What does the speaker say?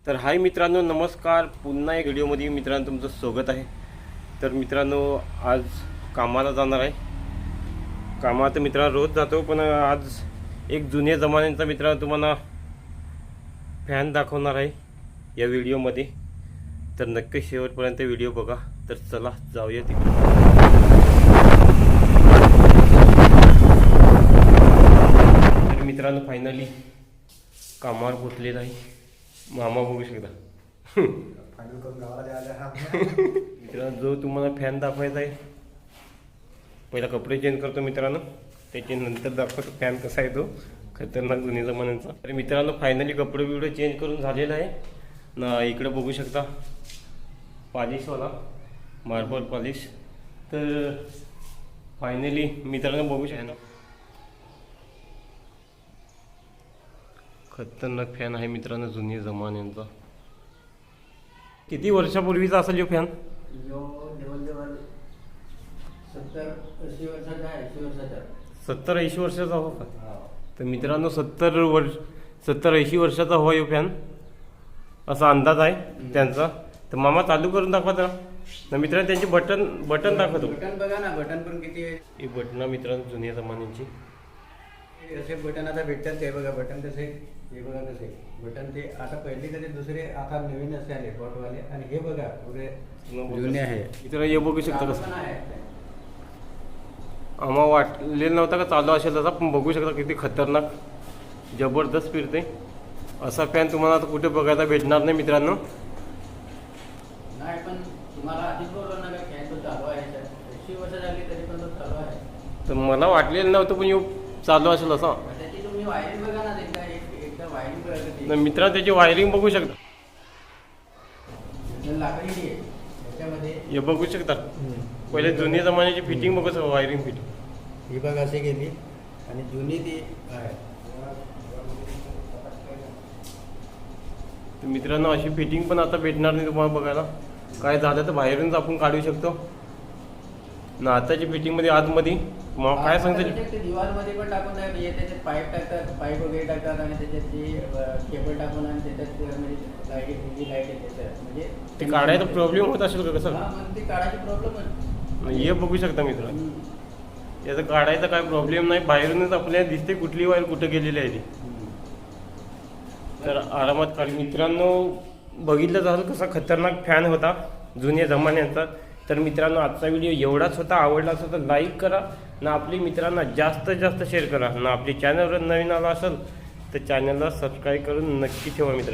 तर हाय मित्रांनो, नमस्कार. पुन्हा एक व्हिडिओमध्ये मित्रांनो तुमचं स्वागत आहे. तर मित्रांनो, आज कामाला जाणार आहे. कामात मित्रांनो रोज जातो, पण आज एक जुन्या जमान्याचा मित्रांनो तुम्हाला फॅन दाखवणार आहे या व्हिडिओमध्ये. तर नक्की शेवटपर्यंत व्हिडिओ बघा. तर चला जाऊया तिकडे. तर मित्रांनो फायनली कामावर पोचलेला आहे. मामा बघू शकता. मित्रांनो, जो तुम्हाला फॅन दाखवायचा आहे, पहिला कपडे चेंज करतो मित्रांनो, त्याच्यानंतर दाखवतो फॅन कसा आहे तो खतरनाक जुन्या जमान्याचा. तर मित्रांनो फायनली कपडे बिपडे चेंज करून झालेला आहे ना. इकडे बघू शकता पॉलिशवाला, मार्बल पॉलिश. तर फायनली मित्रांनो बघू शकता खतरनाक फॅन आहे मित्रांनो जुन्या जमान्यांचा. किती वर्षापूर्वीचा असेल जो फॅन? 70-80 वर्षाचा हो का? तर मित्रांनो 70-80 वर्षाचा हो यो फॅन, असा अंदाज आहे त्यांचा. तर मामा चालू करून दाखवा तर मित्रांनो. त्यांचे बटन दाखवतो. बटन बघा ना, बटन पण किती आहे. ही बटन मित्रांनो जुन्या जमान्यांची. असे बटन आता भेटतात. ते बघा बटन कसे, हे बघा कसे बटन. ते आता पहिले कसे दुसरे, आता नवीन असे आले बॉटवाले. आणि हे बघा पुढे जुने आहे. मित्रांनो हे बघू शकता कसं. पण आहे. आम्हाला वाटलेलं नव्हतं का चालू असेल तसा, पण बघू शकता किती खतरनाक जबरदस्त फिरते. असा फॅन तुम्हाला आता कुठे बघायला भेटणार नाही मित्रांनो. नाही, पण तुम्हाला आधीच बोललो ना का फॅन तो चालू आहे. 80 वर्ष झाली तरी पण तो चालू आहे. तर मला वाटलेलं नव्हतं, पण चालू असेल असं. त्याची तुम्ही वायरिंग बघा ना, एकदा वायरिंग बघा. मित्रांनो त्याची वायरिंग बघू शकता. लाकडी आहे त्याच्यामध्ये. हे बघू शकता पहिले जुन्या जमान्याची फिटिंग बघू शकता. वायरिंग फिटिंग ही बघ अशी गेली आणि जुनी ती आहे. तर मित्रांनो अशी फिटिंग पण आता भेटणार नाही तुम्हाला बघायला. काय झालं तर बाहेरूनच आपण काढू शकतो ना. आताची फिटिंगमध्ये आतमध्ये मग काय सांगता ते दिवालमध्ये पण टाकून त्याच्यात पाईप टाकतात, पाईप वगैरे टाकतात आणि त्याच्यात ती केबल टाकून आणि त्याच्यात म्हणजे लाईट येते. म्हणजे ते काढायचा प्रॉब्लेम होत असेल का कसं? मग ते काढायची प्रॉब्लेम आहे. हे बघू शकता मित्रांनो, याचा काढायचा काय प्रॉब्लेम नाही. बाहेरूनच आपल्याला दिसते कुठली वायर कुठं गेलेली आहे ती. तर आरामात काढ. मित्रांनो बघितलं झालं कसा खतरनाक फॅन होता जुन्या जमान्याचा. तर मित्रांनो आजचा व्हिडिओ एवढाच होता. आवडला असेल तर लाईक करा ना, आपली मित्रांना जास्तीत जास्त शेअर करा ना. आपली चॅनलवर नवीन आला असेल तर चॅनलला सबस्क्राईब करून नक्की ठेवा मित्रांनो.